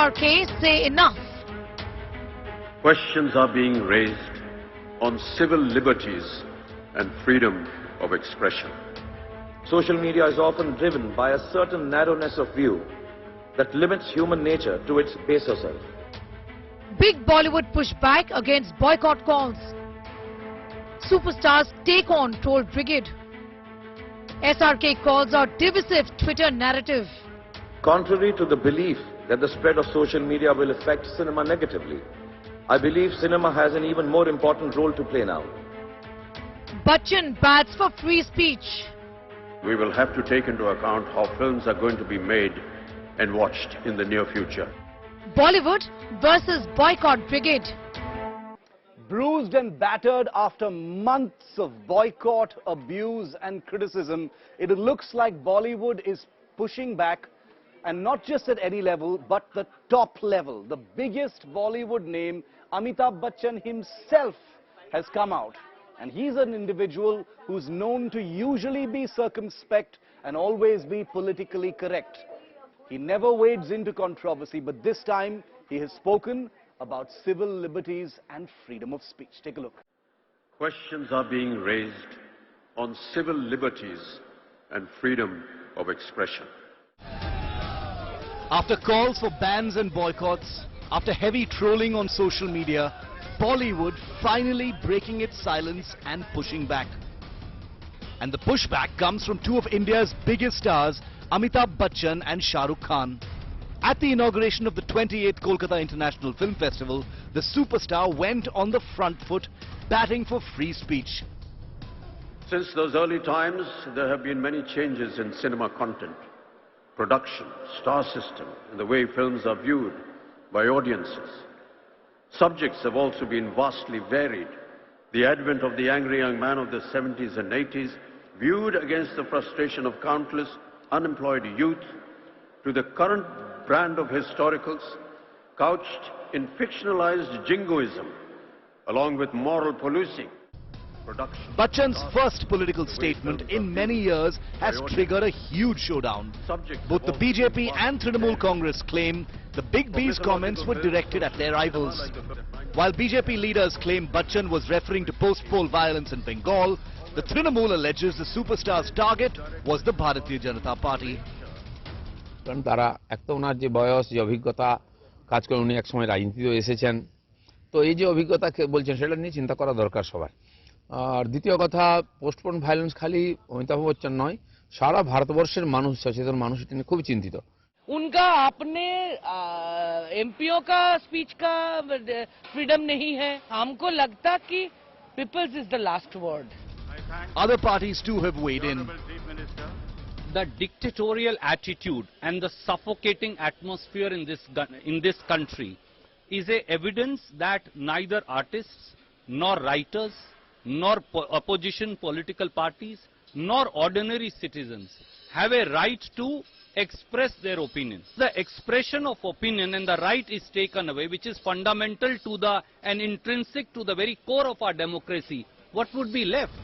SRK say enough. Questions are being raised on civil liberties and freedom of expression. Social media is often driven by a certain narrowness of view that limits human nature to its baser self. Big Bollywood push back against boycott calls. Superstars take on troll brigade. SRK calls out divisive Twitter narrative. Contrary to the belief that the spread of social media will affect cinema negatively, I believe cinema has an even more important role to play now. Bachchan bats for free speech. We will have to take into account how films are going to be made and watched in the near future. Bollywood versus boycott brigade. Bruised and battered after months of boycott, abuse and criticism, it looks like Bollywood is pushing back, and not just at any level, but the top level. The biggest Bollywood name, Amitabh Bachchan himself, has come out. And he's an individual who's known to usually be circumspect and always be politically correct. He never wades into controversy, but this time he has spoken about civil liberties and freedom of speech. Take a look. Questions are being raised on civil liberties and freedom of expression. After calls for bans and boycotts, after heavy trolling on social media, Bollywood finally breaking its silence and pushing back. And the pushback comes from two of India's biggest stars, Amitabh Bachchan and Shah Rukh Khan. At the inauguration of the 28th Kolkata International Film Festival, the superstar went on the front foot, batting for free speech. Since those early times, there have been many changes in cinema content, production, star system, and the way films are viewed by audiences. Subjects have also been vastly varied. The advent of the angry young man of the 70s and 80s, viewed against the frustration of countless unemployed youth, to the current brand of historicals, couched in fictionalized jingoism, along with moral policing. Bachchan's first political statement in many years has triggered a huge showdown. Both the BJP and Trinamool Congress claim the Big B's comments were directed at their rivals. While BJP leaders claim Bachchan was referring to post-poll violence in Bengal, the Trinamool alleges the superstar's target was the Bharatiya Janata Party. কারণ তারা এক তো ওনার যে বয়স যে অভিজ্ঞতা কাজ করে উনি এক সময় রাজনীতিতে এসেছেন তো এই যে অভিজ্ঞতা বলছেন সেটা নিয়ে চিন্তা করা দরকার সবার আর দ্বিতীয় কথা পোস্টপোন ভায়োলেন্স খালি অমিতাভ বচ্চন নয় সারা ভারতবর্ষের মানুষ সচেতন মানুষ এটা নিয়ে খুব চিন্তিত उनका अपने एमपीओ का स्पीच का फ्रीडम नहीं है हमको लगता कि peoples is the last word Other parties too have weighed in. The dictatorial attitude and the suffocating atmosphere in this country is a evidence that neither artists nor writers nor opposition political parties nor ordinary citizens have a right to express their opinions. The expression of opinion and the right is taken away, which is fundamental to and intrinsic to the very core of our democracy. What would be left?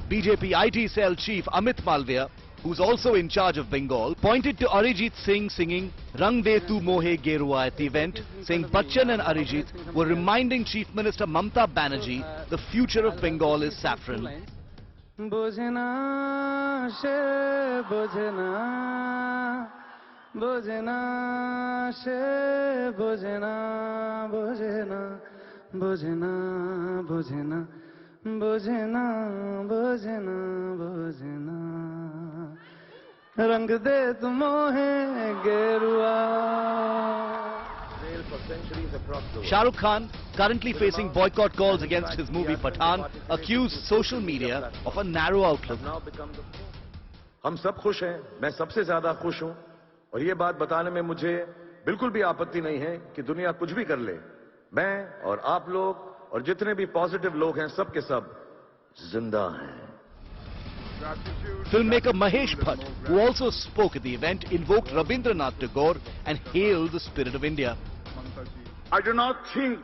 BJP IT cell chief Amit Malviya, who's also in charge of Bengal, pointed to Arijit Singh singing Rang De Tu Mohe Gerua at the event, saying Bachchan and Arijit were reminding Chief Minister Mamata Banerjee the future of Bengal is saffron. Bujhna she bujhna bujhna she bujhna bujhna bujhna bujhna bujhna bujhna bujhna rang de tu mohe gerua. Shah Rukh Khan, currently facing boycott calls against his movie Pathaan, accused social media of a narrow outlook. हम सब खुश हैं, मैं सबसे ज्यादा खुश हूं और ये बात बताने में मुझे बिल्कुल भी आपत्ति नहीं है कि दुनिया कुछ भी कर ले, मैं और आप लोग और जितने भी पॉजिटिव लोग हैं सब के सब जिंदा हैं. Filmmaker Mahesh Bhatt, who also spoke at the event, invoked Rabindranath Tagore and hailed the spirit of India. I do not think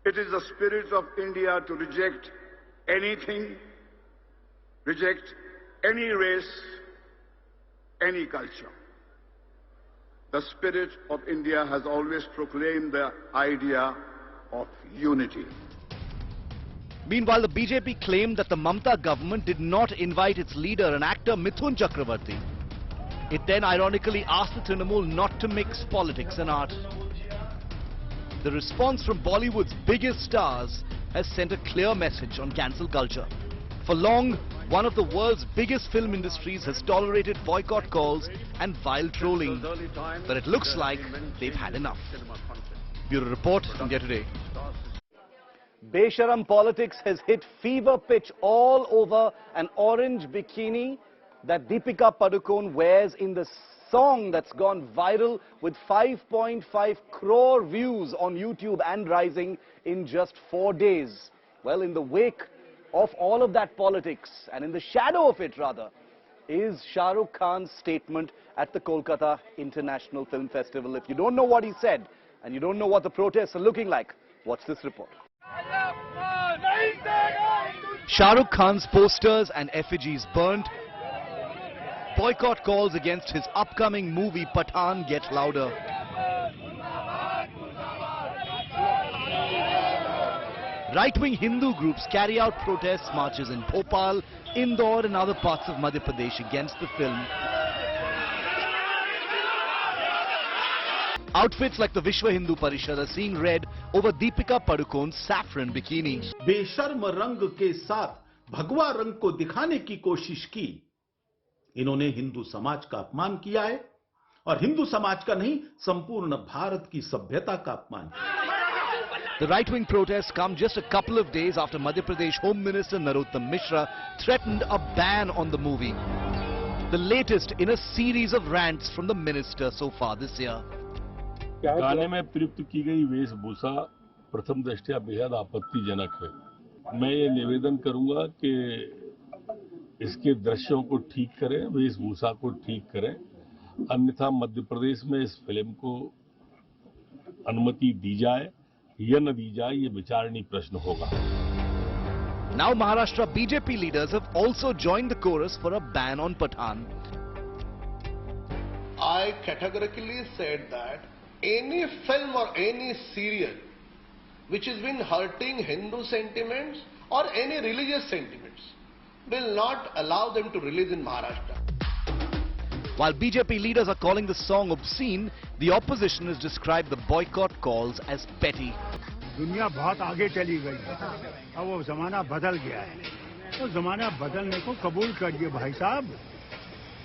it is the spirit of India to reject anything, reject any race, any culture. The spirit of India has always proclaimed the idea of unity. Meanwhile, the BJP claimed that the Mamata government did not invite its leader and actor Mithun Chakravarti. It then ironically asked the Trinamool not to mix politics and art. The response from Bollywood's biggest stars has sent a clear message on cancel culture. For long, one of the world's biggest film industries has tolerated boycott calls and vile trolling. But it looks like they've had enough. Bureau Report, India Today. Besharam politics has hit fever pitch all over an orange bikini that Deepika Padukone wears in the song that's gone viral with 5.5 crore views on YouTube and rising in just 4 days. Well, in the wake of all of that politics, and in the shadow of it rather, is Shah Rukh Khan's statement at the Kolkata International Film Festival. If you don't know what he said, and you don't know what the protests are looking like, watch this report. Shah Rukh Khan's posters and effigies burnt. Boycott calls against his upcoming movie Pathaan get louder. Right-wing Hindu groups carry out protest marches in Bhopal, Indore and other parts of Madhya Pradesh against the film. Outfits like the Vishwa Hindu Parishad are seeing red over Deepika Padukone's saffron bikini. बेशर्म रंग के साथ भगवा रंग को दिखाने की कोशिश की। इन्होंने हिंदू समाज का अपमान किया है और हिंदू समाज का नहीं, संपूर्ण भारत की सभ्यता का अपमान किया। The right-wing protests come just a couple of days after Madhya Pradesh Home Minister Narottam Mishra threatened a ban on the movie. The latest in a series of rants from the minister so far this year. गाने में प्रयुक्त की गई वेशभूषा प्रथम दृष्टया बेहद आपत्तिजनक है। मैं ये निवेदन करूंगा कि इसके दृश्यों को ठीक करें, वेशभूषा को ठीक करें, अन्यथा मध्य प्रदेश में इस फिल्म को अनुमति दी जाए या न दी जाए, ये विचारणीय प्रश्न होगा। Now Maharashtra BJP leaders have also joined the chorus for a ban on Pathaan. I categorically said that any film or any serial which has been hurting Hindu sentiments or any religious sentiments will not allow them to release in Maharashtra. While BJP leaders are calling the song obscene, the opposition has described the boycott calls as petty. दुनिया बहुत आगे चली गई है, अब वो जमाना बदल गया है, तो जमाना बदलने को कबूल करिए भाई साहब।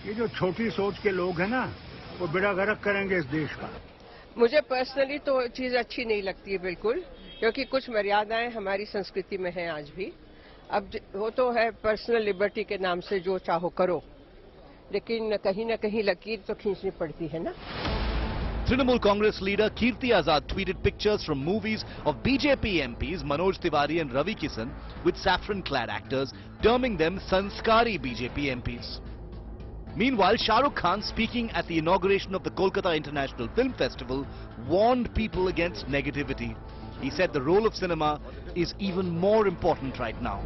ये जो छोटी सोच के लोग हैं ना, वो बेड़ा गर्क करेंगे इस देश का। मुझे पर्सनली तो चीज अच्छी नहीं लगती है बिल्कुल, क्योंकि कुछ मर्यादाएं हमारी संस्कृति में हैं आज भी। अब वो तो है पर्सनल लिबर्टी के नाम से जो चाहो करो, लेकिन कहीं न कहीं लकीर तो खींचनी पड़ती है ना। Trinamool Congress leader Kirti Azad tweeted pictures from movies of BJP MPs Manoj Tiwari and Ravi Kishan with saffron-clad actors, terming them Sanskari BJP MPs. Meanwhile, Shah Rukh Khan, speaking at the inauguration of the Kolkata International Film Festival, warned people against negativity. He said the role of cinema is even more important right now.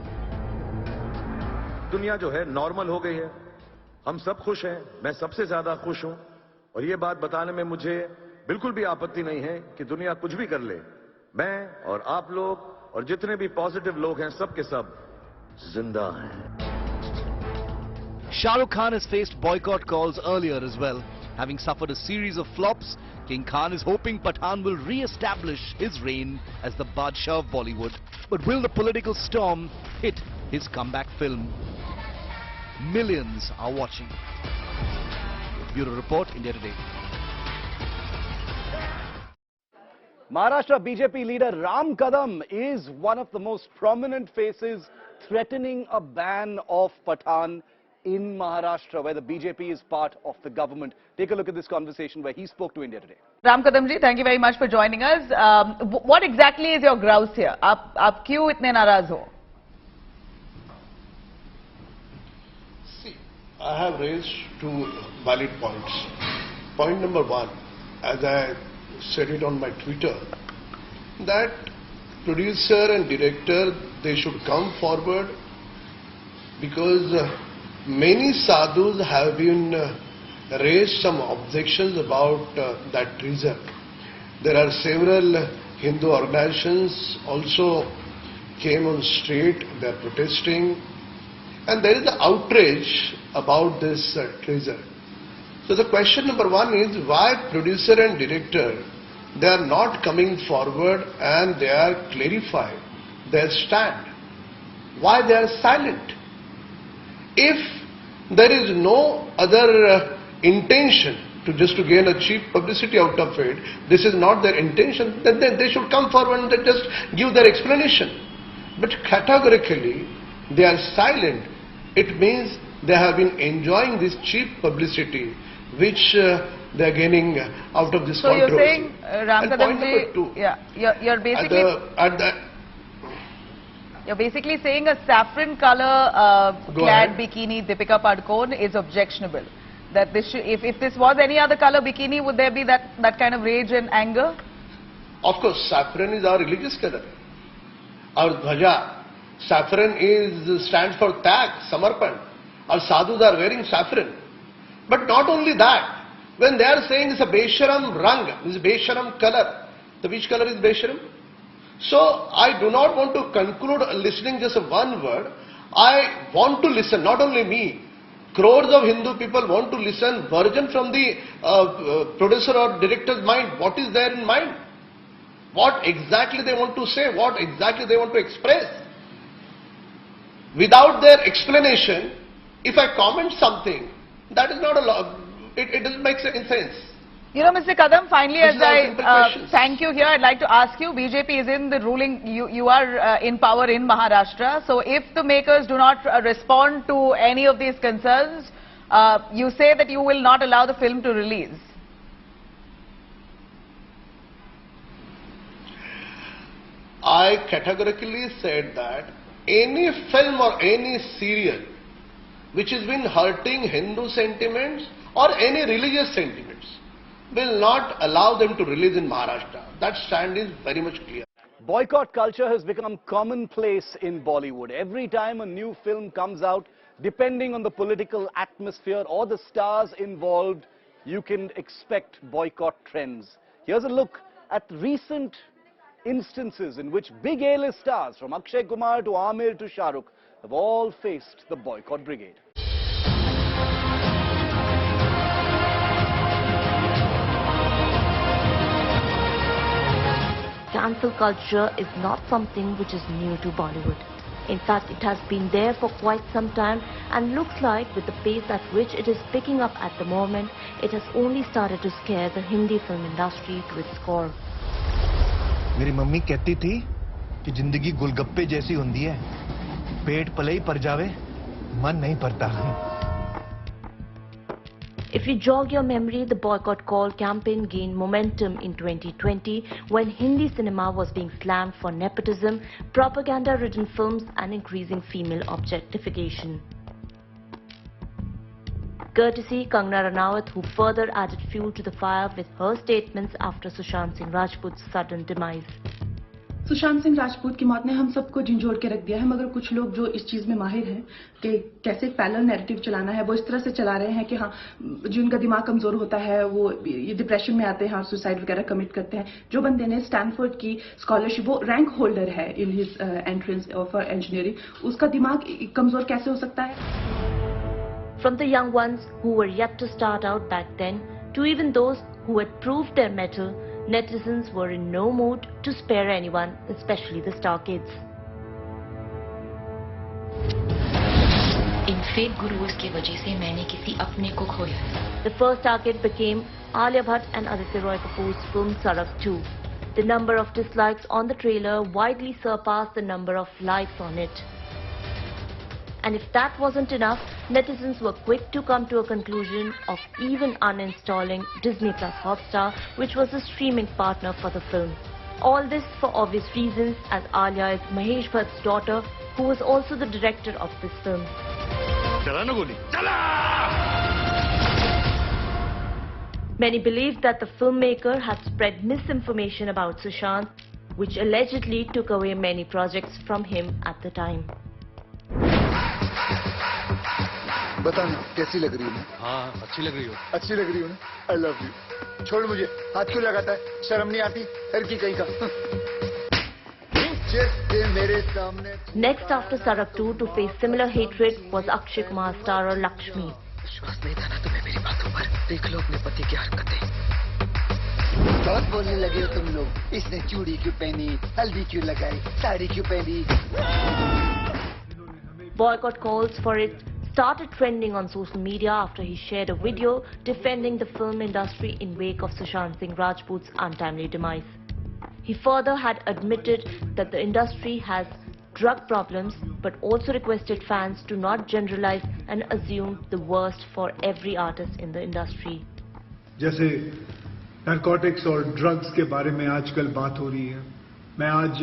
दुनिया जो है normal हो गई है, हम सब खुश हैं, मैं सबसे ज्यादा खुश हूं और ये बात बताने में मुझे बिल्कुल भी आपत्ति नहीं है कि दुनिया कुछ भी कर ले, मैं और आप लोग और जितने भी पॉजिटिव लोग हैं सब के सब जिंदा हैं। Shah Rukh Khan has faced boycott calls earlier as well. Having suffered a series of flops, King Khan is hoping Pathaan will re-establish his reign as the Badshah of Bollywood. But will the political storm hit his comeback film? Millions are watching. Bureau Report, India Today. Maharashtra BJP leader Ram Kadam is one of the most prominent faces threatening a ban of Pathaan in Maharashtra, where the BJP is part of the government. Take a look at this conversation where he spoke to India Today. Ram Kadam ji, thank you very much for joining us. What exactly is your grouse here? आप क्यों इतने नाराज हो? See, I have raised two valid points. Point number one, as I said it on my Twitter, that producer and director, they should come forward because many sadhus have been raised some objections about that teaser. There are several Hindu organizations also came on street, they are protesting, and there is an outrage about this teaser. So the question number one is, why producer and director, they are not coming forward and they are clarifying their stand? Why they are silent? If there is no other intention to gain a cheap publicity out of it, this is not their intention, then they should come forward and just give their explanation. But categorically, they are silent. It means they have been enjoying this cheap publicity which they are gaining out of this controversy. So you're saying, you're basically... You're basically saying a saffron color clad bikini, Deepika Padukone, is objectionable. That this should, if this was any other color bikini, would there be that kind of rage and anger? Of course, saffron is our religious color. Our dhwaja, saffron stands for tag, samarpan. Our sadhus are wearing saffron. But not only that, when they are saying it's a Besharam rang, it's a Besharam color, the which color is Besharam? So I do not want to conclude listening just one word. I want to listen, not only me. Crores of Hindu people want to listen version from the producer or director's mind. What is there in mind? What exactly they want to say? What exactly they want to express? Without their explanation, if I comment something, that is not a law. It doesn't make sense. You know, Mr. Kadam, finally, as I thank you here, I'd like to ask you, BJP is in the ruling, you are in power in Maharashtra. So if the makers do not respond to any of these concerns, you say that you will not allow the film to release. I categorically said that any film or any serial which has been hurting Hindu sentiments or any religious sentiments will not allow them to release in Maharashtra. That stand is very much clear. Boycott culture has become commonplace in Bollywood. Every time a new film comes out, depending on the political atmosphere or the stars involved, you can expect boycott trends. Here's a look at recent instances in which big A-list stars from Akshay Kumar to Amir to Shah Rukh have all faced the boycott brigade. Cancel culture is not something which is new to Bollywood. In fact, it has been there for quite some time and looks like with the pace at which it is picking up at the moment, it has only started to scare the Hindi film industry to its core. मेरी mummy कहती थी कि जिंदगी गोलगप्पे जैसी होती है, पेट पले ही पर जावे, मन नहीं पड़ता. If you jog your memory, the boycott call campaign gained momentum in 2020 when Hindi cinema was being slammed for nepotism, propaganda-ridden films and increasing female objectification. Courtesy Kangana Ranaut, who further added fuel to the fire with her statements after Sushant Singh Rajput's sudden demise. Sushant Singh Rajput की मौत ने हम सबको झंझोड़ के रख दिया है, मगर कुछ लोग जो इस चीज में माहिर हैं कि कैसे पैरेलल नैरेटिव चलाना है, वो इस तरह से चला रहे हैं कि हाँ, जिनका दिमाग कमजोर होता है वो ये डिप्रेशन में आते हैं और सुसाइड वगैरह कमिट करते हैं. जो बंदे ने स्टैनफोर्ड की स्कॉलरशिप, वो रैंक होल्डर है in his entrance for engineering, उसका दिमाग कमजोर कैसे हो सकता है? From the young ones who were yet to start out back then to even those who had proved their mettle, netizens were in no mood to spare anyone, especially the star kids. In fake गुरुओं की वजह से मैंने किसी अपने को खोया. The first target became Alia Bhatt and Aditya Roy Kapoor's film Sarak 2. The number of dislikes on the trailer widely surpassed the number of likes on it. And if that wasn't enough, netizens were quick to come to a conclusion of even uninstalling Disney Plus Hotstar, which was the streaming partner for the film. All this for obvious reasons, as Alia is Mahesh Bhatt's daughter, who was also the director of this film. Many believed that the filmmaker had spread misinformation about Sushant, which allegedly took away many projects from him at the time. बताना कैसी लग रही हूँ? हाँ, अच्छी लग रही हो। अच्छी लग रही हूँ ना? I love you. छोड़ मुझे, हाथ क्यों लगाता है? शर्म नहीं आती? लड़की कहीं का। Next after Sarak 2 to face similar hatred was Akshay Kumar's star Lakshmi. विश्वास नहीं था ना तुम्हें मेरी बातों पर? देख लो अपने पति की हरकतें। बहुत बोलने लगे हो तुम लोग। इसने चूड़ी क्यों पहनी, हल्दी क्यों लगाई, साड़ी क्यों पहनी? Boycott calls for it started trending on social media after he shared a video defending the film industry in wake of Sushant Singh Rajput's untimely demise. He further had admitted that the industry has drug problems, but also requested fans to not generalize and assume the worst for every artist in the industry. जैसे narcotics और drugs के बारे में आजकल बात हो रही है, मैं आज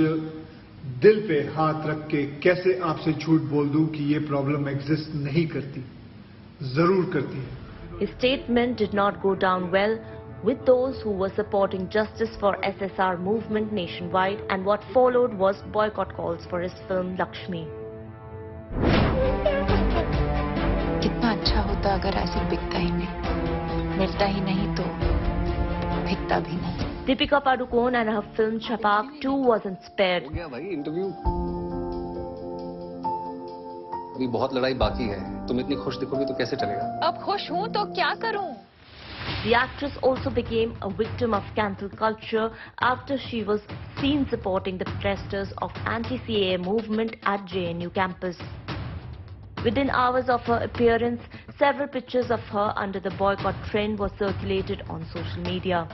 दिल पे हाथ रख के कैसे आपसे झूठ बोल दूं कि ये प्रॉब्लम एग्जिस्ट नहीं करती, जरूर करती है. His statement did not go down well with those who were supporting justice for SSR movement nationwide, and what followed was boycott calls for his film Lakshmi. कितना अच्छा होता अगर ऐसे बिकता ही नहीं, मिलता ही नहीं तो बिकता भी नहीं. Deepika Padukone and her film Chapak too wasn't spared. हो गया भाई इंटरव्यू. अभी बहुत लड़ाई बाकी है. तुम इतनी खुश दिखोगी तो कैसे चलेगा? अब खुश हूँ तो क्या करूँ? The actress also became a victim of cancel culture after she was seen supporting the protesters of anti-CAA movement at JNU campus. Within hours of her appearance, several pictures of her under the boycott trend were circulated on social media.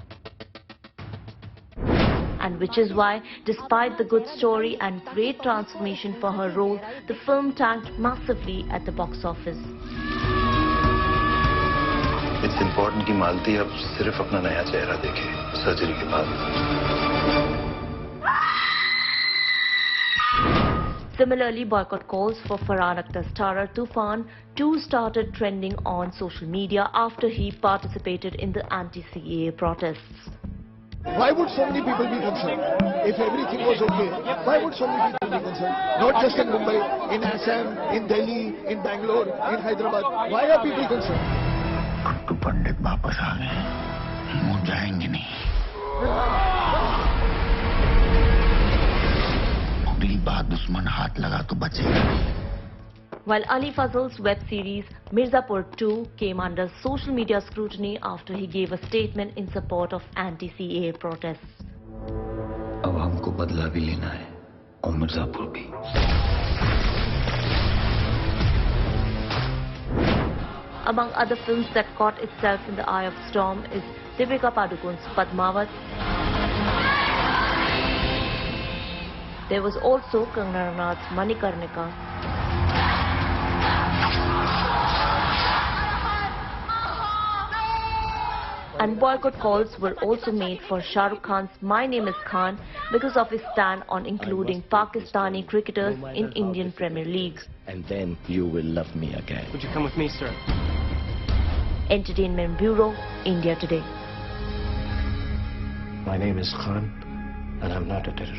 And which is why, despite the good story and great transformation for her role, the film tanked massively at the box office. It's important कि मालती अब सिर्फ अपना नया चेहरा देखे surgery के बाद. Similarly, boycott calls for Farhan Akhtar's star Tufan too started trending on social media after he participated in the anti-CAA protests. Why would so many people be concerned? If everything was okay, why would so many people be concerned? Not just in Mumbai, in Assam, in Delhi, in Bangalore, in Hyderabad. Why are people concerned? तो पंडित वापस आ गए, वो जाएंगे नहीं. अगली बार दुश्मन हाथ लगा तो बचेगा नहीं. While Ali Fazl's web series Mirzapur 2 came under social media scrutiny after he gave a statement in support of anti-CAA protests. अब हमको बदला भी लेना है और मिर्जापुर भी. Among other films that caught itself in the eye of storm is Deepika Padukone's Padmavat. There was also Kangana Ranaut's Manikarnika. And boycott calls were also made for Shah Rukh Khan's My Name is Khan because of his stand on including Pakistani cricketers in Indian Premier League. And then you will love me again. Would you come with me, sir? Entertainment Bureau, India Today. My name is Khan, and I'm not a terrorist.